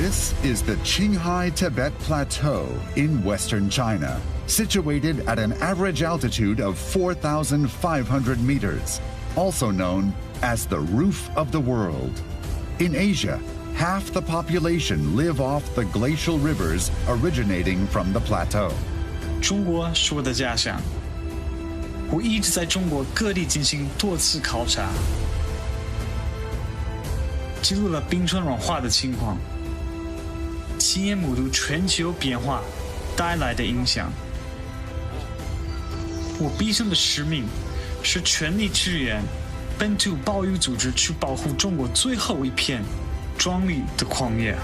This is the Qinghai Tibet Plateau in western China, situated at an average altitude of 4,500 meters, also known as the roof of the world. In Asia, half the population live off the glacial rivers originating from the plateau. 中国是我的家乡，我一直在中国各地进行多次考察，记录了冰川融化的情况，亲眼目睹全球变化带来的影响。我毕生的使命是全力支援本土保育组织，去保护中国最后一片壮丽的旷野。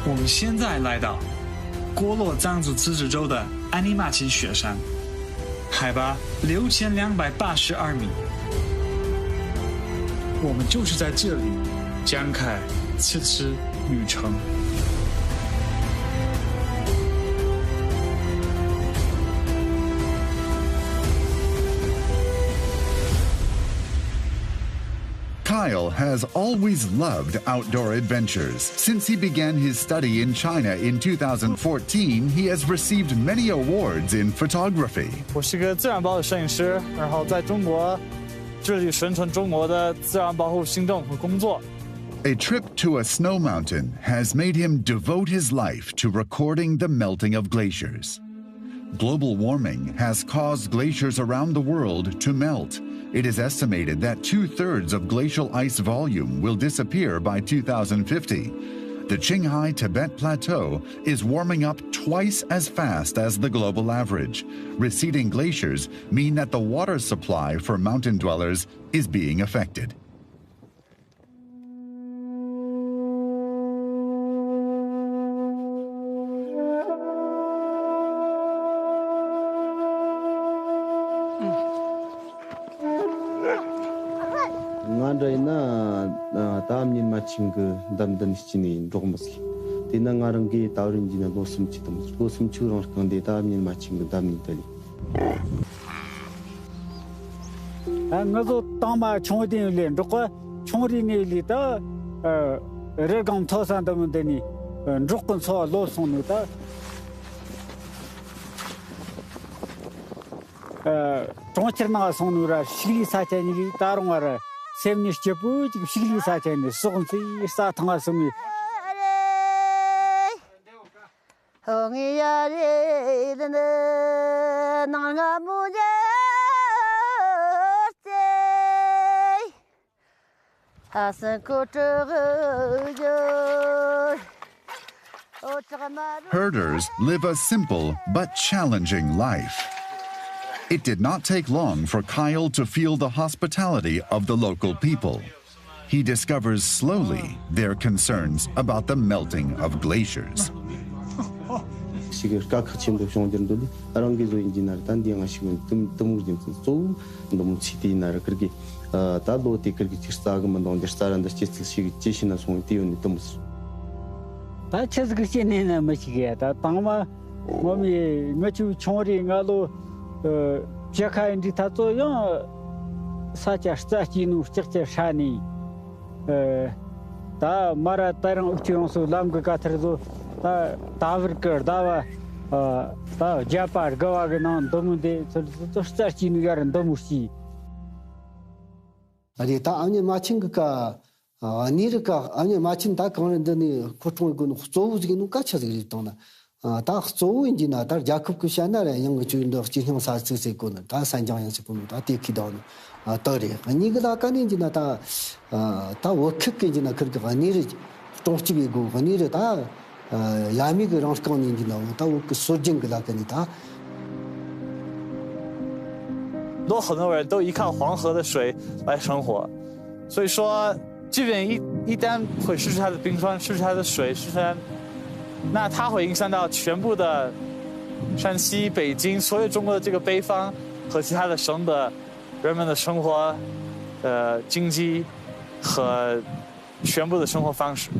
我们现在来到郭洛藏族自治州的安尼玛琴雪山，海拔6282米。我们就是在这里展开此次旅程。Kyle has always loved outdoor adventures. Since he began his study in China in 2014, he has received many awards in photography. 我是个自然保护摄影师，然后在中国致力宣传中国的自然保护行动和工作。A trip to a snow mountain has made him devote his life to recording the melting of glaciers. Global warming has caused glaciers around the world to melt. It is estimated that 2/3 of glacial ice volume will disappear by 2050. The Qinghai Tibet Plateau is warming up twice as fast as the global average. Receding glaciers mean that the water supply for mountain dwellers is being affected. 다음님 마친 그 담던 시진이 조금씩 디나가는 게 다른지는 노심치로 건데 다음님 마친 그 담니들이 나도 담아 총어디는 저거 총어디니리다 레감 토산다면 되니 조금 서 로송이다 정치나 송누라 시리 사체니 따롱하라 샘니스 제부 지금 시리 사체니 소금시 사탕하스미 홍이야리는 나가 무제 Herders live a simple but challenging life. It did not take long for Kyle to feel the hospitality of the local people. He discovers slowly their concerns about the melting of glaciers.很多人都依靠黄河的水来生活，所以说，即便一旦会失去它的冰川，失去它的水，失去它，那它会影响到全部的山西、北京，所有中国的这个北方和其他的省的人们的生活、经济和全部的生活方式。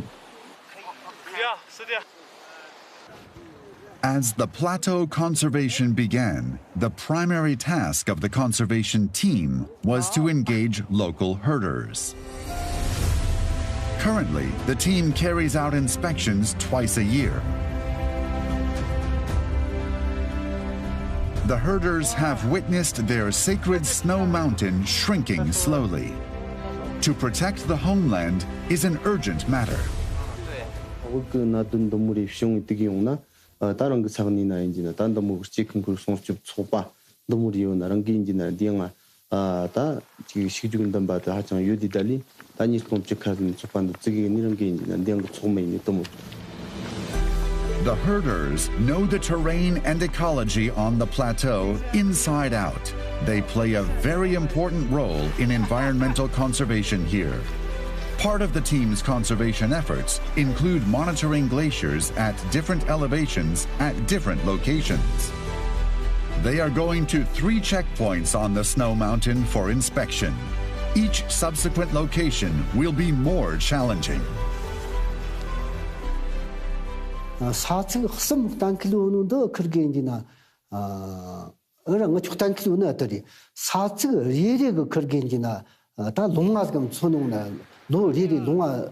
As the plateau conservation began, the primary task of the conservation team was to engage local herders. Currently, the team carries out inspections twice a year. The herders have witnessed their sacred snow mountain shrinking slowly. To protect the homeland is an urgent matter. 그 나둔 동물이 휘용이 되게 용나 다른 그 사건이나 인지나 딴 동물 지금 그 송집 초바 동물이요 나랑 긴지나 디앙아 다 지금 시주근 담바도 하장 유디달리 다니 꼼짝하는 초반도 지금 이런 게 인지나 디앙 그 초메이 동물. The herders know the terrain and ecology on the plateau inside out. They play a very important role in environmental conservation here. Part of the team's conservation efforts include monitoring glaciers at different elevations at different locations. They are going to 3 checkpoints on the snow mountain for inspection. Each subsequent location will be more challenging. 4층 흑섬 단킬로는도 그렇게 인지나 어랑 죽단 킬로는 어떠리 4층 리리가 그렇게 인지나 다 농아금 손으로나 노 리리 농아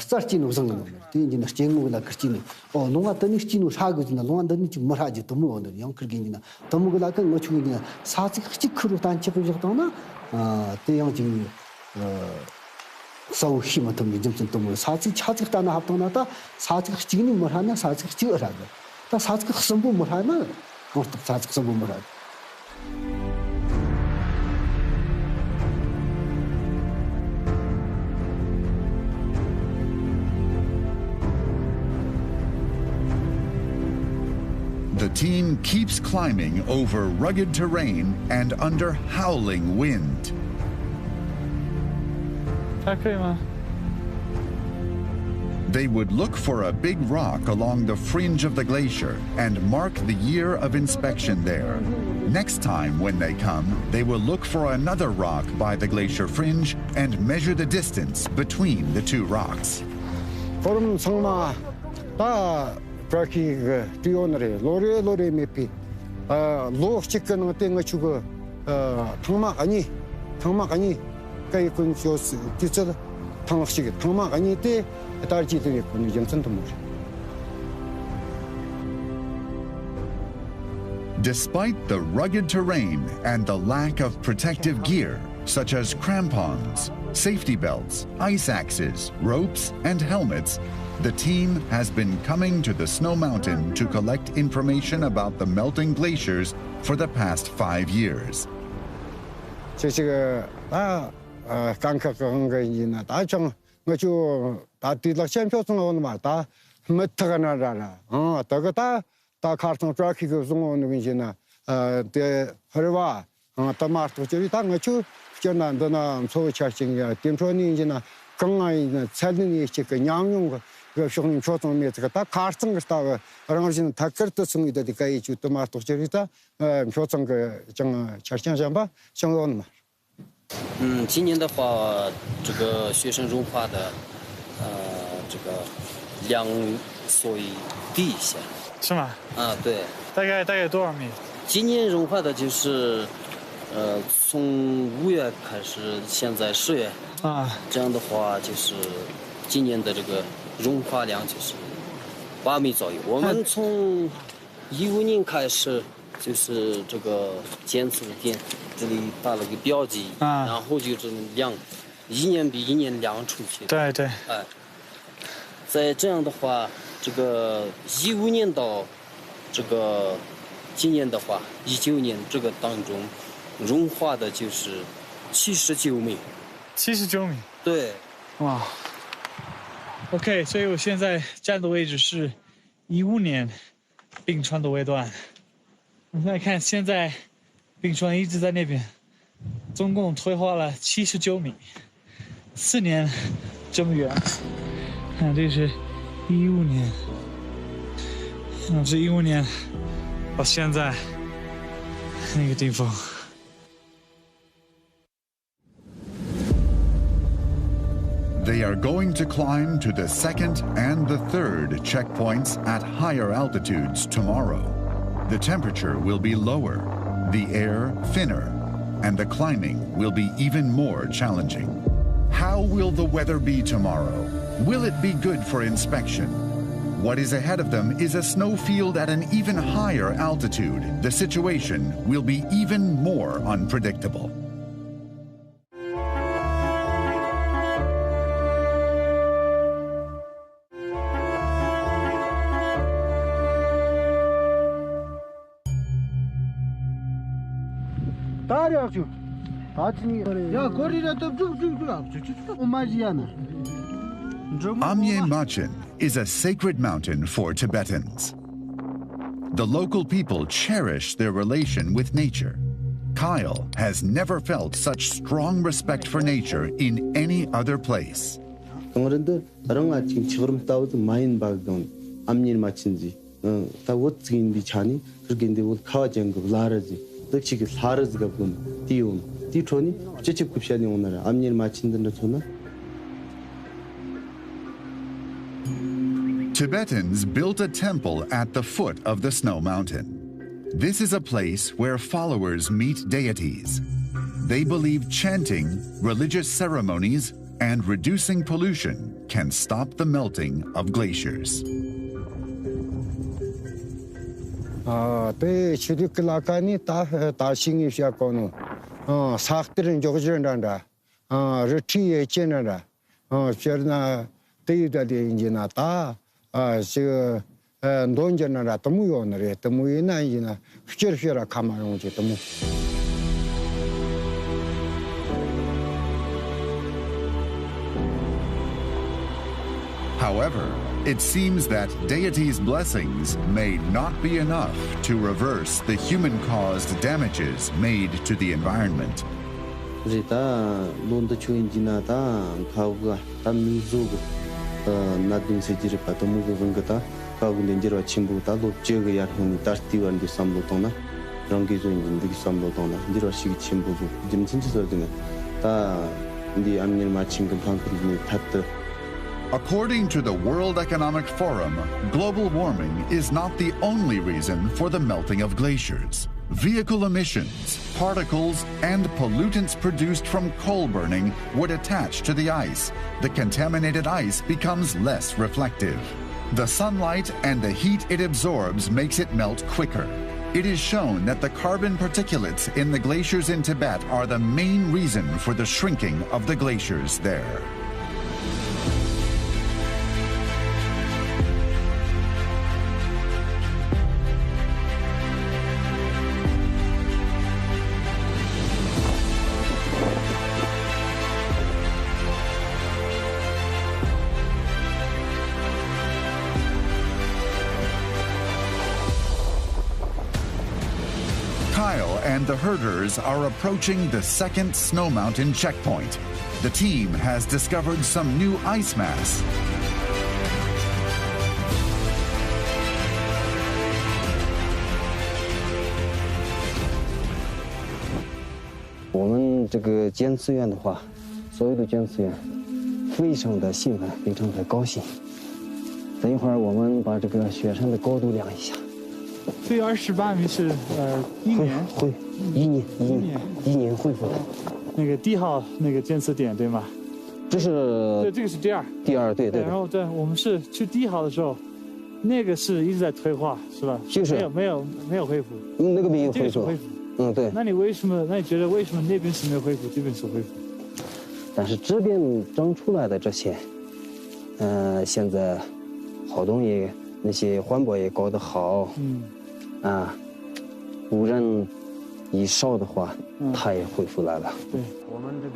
스타치는 우선은 인지나 쟁무나 그치니 농아 떠니 치노 사고지나 농아 떠니 좀 뭐하지 또 뭐는 영 그렇게 인지나 또 뭐가 그 뭐축이나 4층 흑지크로 단치고 적다나 대형 지금 sau khi mà tụi mình dân tụi mình sao chứ cha chứ ta nào học tụi ta sao chứ chỉ những một hai nó sao chứ chưa ra được ta sao chứ không buồn một hai nó một tập sao chứ không buồn một hai. The team keeps climbing over rugged terrain and under howling wind. 还可以吗？ They would look for a big rock along the fringe of the glacier and mark the year of inspection there. Next time when they come, they will look for another rock by the glacier fringe and measure the distance between the 2 rocks. 그럼 성마 다 그렇게 그 뛰어오늘에 로레 메피 로직하는 것 때문에 주고 탕막 아니 그이 군쇼스 뒤쳐서 탕막식이 탕막 아니 때 달지들이 군 영선도 뭐. Despite the rugged terrain and the lack of protective gear, such as crampons, safety belts, ice axes, ropes, and helmets, the team has been coming to the snow mountain to collect information about the melting glaciers for the past 5 years. 제가 강력한 거이나 다정 뭐죠 다 뒤락 챔피언스는 말다 못하가 나라라 다 카르톤 트래킹 중원은 이제나 대 허르와 다 마르토 저기 다 뭐죠 전난도나 소차싱이야 팀촌이 이제나 건강이 살리는 그 양용 그 쇼는 초통 메트가 다 카르톤 거다 그런거는 다 그렇다 승리도 되게 주도 마르토 저기다 표정 그정 차싱 잠바 정원 말 今年的话，这个雪山融化的，这个量稍微低一些。是吗？啊，对。大概多少米？今年融化的就是，从5月开始，现在10月。啊。这样的话，就是今年的这个融化量就是8米左右。我们从15年开始。 就是这个监测点，这里打了个标记，然后就是量，一年比一年量出去。对对。哎，在这样的话，这个15年到这个今年的话，19年这个当中，融化的就是79米。79米。对。哇。OK， 所以我现在站的位置是15年冰川的尾端。 我们来看，现在冰川一直在那边，总共退化了79米，4年这么远。看，这是15年，这15年到现在那个地方。 They are going to climb to the 2nd and the 3rd checkpoints at higher altitudes tomorrow. The temperature will be lower, the air thinner, and the climbing will be even more challenging. How will the weather be tomorrow? Will it be good for inspection? What is ahead of them is a snowfield at an even higher altitude. The situation will be even more unpredictable. Amye Machen is a sacred mountain for Tibetans. The local people cherish their relation with nature. Kyle has never felt such strong respect for nature in any other place. Tibetans built a temple at the foot of the snow mountain. This is a place where followers meet deities. They believe chanting, religious ceremonies, and reducing pollution can stop the melting of glaciers. However, it seems that deities' blessings may not be enough to reverse the human-caused damages made to the environment. According to the World Economic Forum, global warming is not the only reason for the melting of glaciers. Vehicle emissions, particles, and pollutants produced from coal burning would attach to the ice. The contaminated ice becomes less reflective. The sunlight and the heat it absorbs makes it melt quicker. It is shown that the carbon particulates in the glaciers in Tibet are the main reason for the shrinking of the glaciers there. Kyle and the herders are approaching the second snow mountain checkpoint. The team has discovered some new ice mass.这28米是一年恢复的。那个第1号那个监测点对吗？这是对，这个是第二，对。然后对，我们是去第1号的时候，那个是一直在退化，是吧？就是没有恢复。那个没有恢复。对。那你觉得为什么那边是没有恢复，这边是恢复？但是这边长出来的这些，现在好东西那些环保也搞得好，污染一少的话，它也恢复来了。对。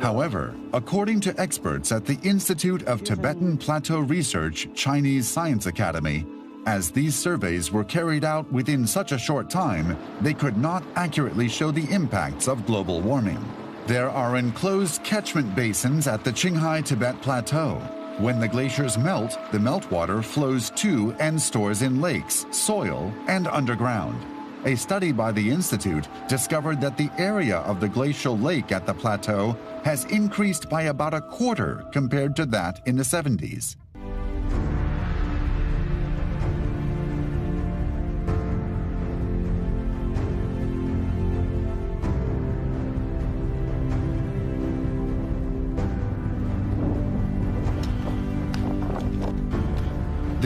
However, according to experts at the Institute of Tibetan Plateau Research Chinese Science Academy, as these surveys were carried out within such a short time, they could not accurately show the impacts of global warming. There are enclosed catchment basins at the Qinghai Tibet Plateau. When the glaciers melt, the meltwater flows to and stores in lakes, soil, and underground. A study by the Institute discovered that the area of the glacial lake at the plateau has increased by about a quarter compared to that in the 70s.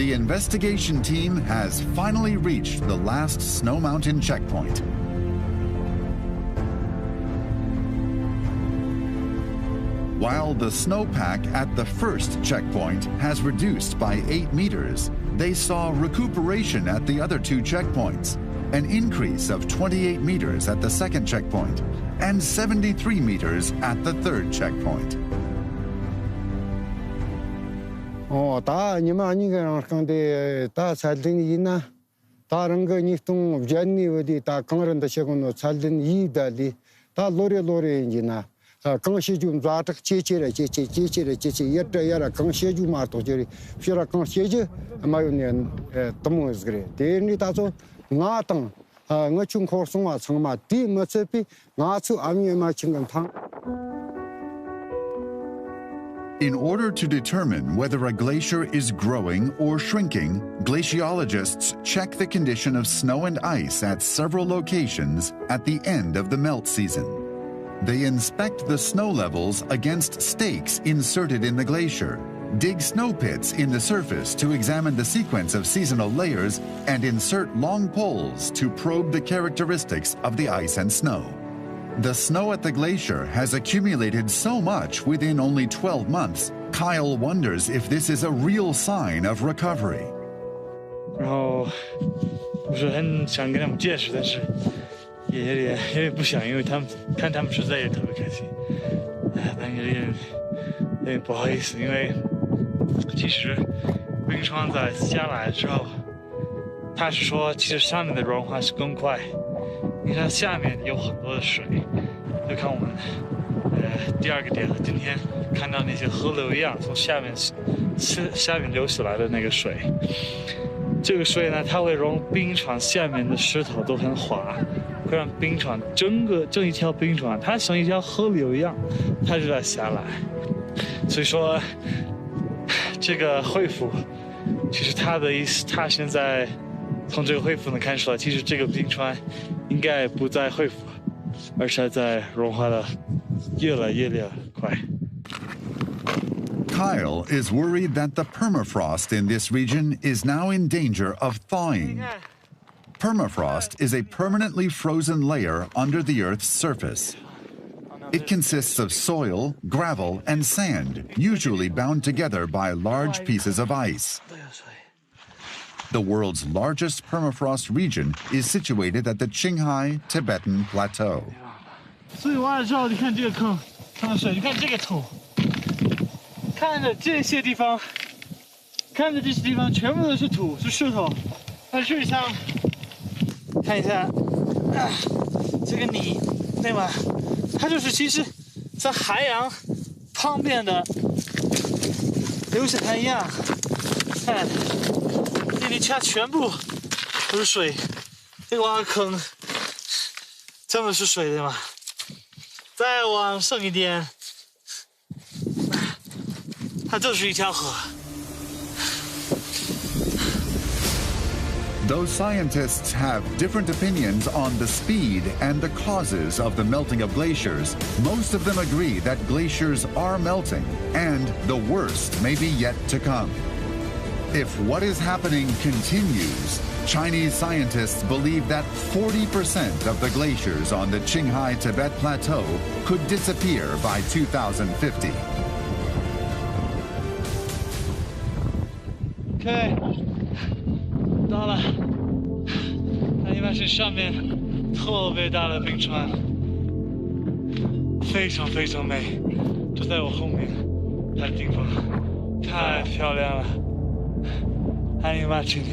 the investigation team has finally reached the last snow mountain checkpoint. While the snowpack at the first checkpoint has reduced by 8 meters, they saw recuperation at the other 2 checkpoints, an increase of 28 meters at the second checkpoint, and 73 meters at the third checkpoint. 다 아니면 아니가 근데 다 살든이 있나 다른 거 니통 전니 어디 다 강런다 시고노 살든 이달이 다 노래노래인지나 강시 좀 좌적 제체래 제체 예터야라 강시 좀 마토저리 피라 강시지 마요네 도모스 그래 대니 다소 나당 ngachung khorsungwa changma di machepi ngachu amyema chingantang. In order to determine whether a glacier is growing or shrinking, glaciologists check the condition of snow and ice at several locations at the end of the melt season. They inspect the snow levels against stakes inserted in the glacier, dig snow pits in the surface to examine the sequence of seasonal layers, and insert long poles to probe the characteristics of the ice and snow. The snow at the glacier has accumulated so much within only 12 months, Kyle wonders if this is a real sign of recovery. 然后不是很想跟他们解释，但是也有点不想，因为他们实在也特别开心，但有点不好意思，因为其实冰川在下来之后，他是说其实上面的融化是更快。 因为它下面有很多的水，就看我们第二个点，今天看到那些河流一样从下面流起来的那个水，这个水呢，它会让冰川下面的石头都很滑，会让冰川整一条冰川，它像一条河流一样，它就在下来。所以说，这个恢复，其实它的意思，它现在从这个恢复能看出来，其实这个冰川。 应该不再恢复，而是在融化的越来越快。 Kyle is worried that the permafrost in this region is now in danger of thawing. Permafrost is a permanently frozen layer under the Earth's surface. It consists of soil, gravel, and sand, usually bound together by large pieces of ice. The world's largest permafrost region is situated at the Qinghai Tibetan Plateau. 所以挖了之后，你看这个坑，看到水，你看这个土，看着这些地方，全部都是土，是石头。但是像看一下这个泥，对吧？它就是其实，在海洋旁边的流水滩一样，看。 这里全部都是水，这个挖坑，这么是水对吗？再往深一点，它就是一条河。 Though scientists have different opinions on the speed and the causes of the melting of glaciers, most of them agree that glaciers are melting, and the worst may be yet to come. If what is happening continues, Chinese scientists believe that 40% of the glaciers on the Qinghai Tibet Plateau could disappear by 2050. OK， 到了，那应该是上面特别大的冰川，非常非常美，就在我后面，它的地方太漂亮了。 I imagine.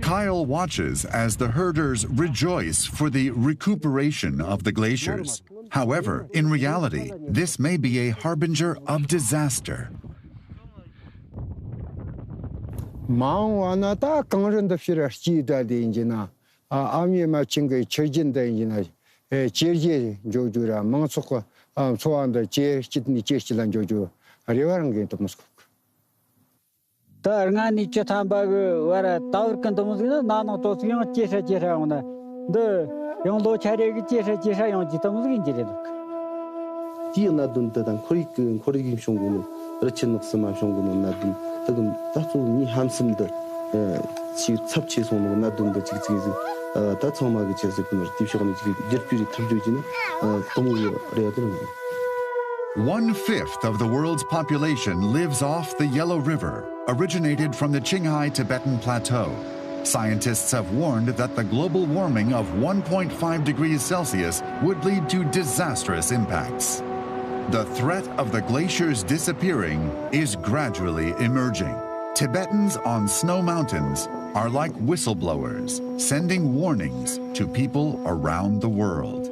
Kyle watches as the herders rejoice for the recuperation of the glaciers. However, in reality, this may be a harbinger of disaster. 제제 조주라 망속과 소한의 제시니 제시란 조주 아리와랑 게 도무스 다르가니 제탐바그 와라 타우르칸 도무스나 나노 토스요 제샤 제샤오나 데用多钱这个介绍用几东西进来的。디나둔다단 코리김 쇼고는 러친넉스마 쇼고는 나둔 뜨금 따조니 함심들 지 섭치소는 나둔다 지기지 따초마게 제서 그늘 딥쇼는 지기 저피리 탐조지는 동물이 그래야 되는 거예요. 1/5 of the world's population lives off the Yellow River, originated from the Qinghai Tibetan Plateau. Scientists have warned that the global warming of 1.5 degrees Celsius would lead to disastrous impacts. The threat of the glaciers disappearing is gradually emerging. Tibetans on snow mountains are like whistleblowers, sending warnings to people around the world.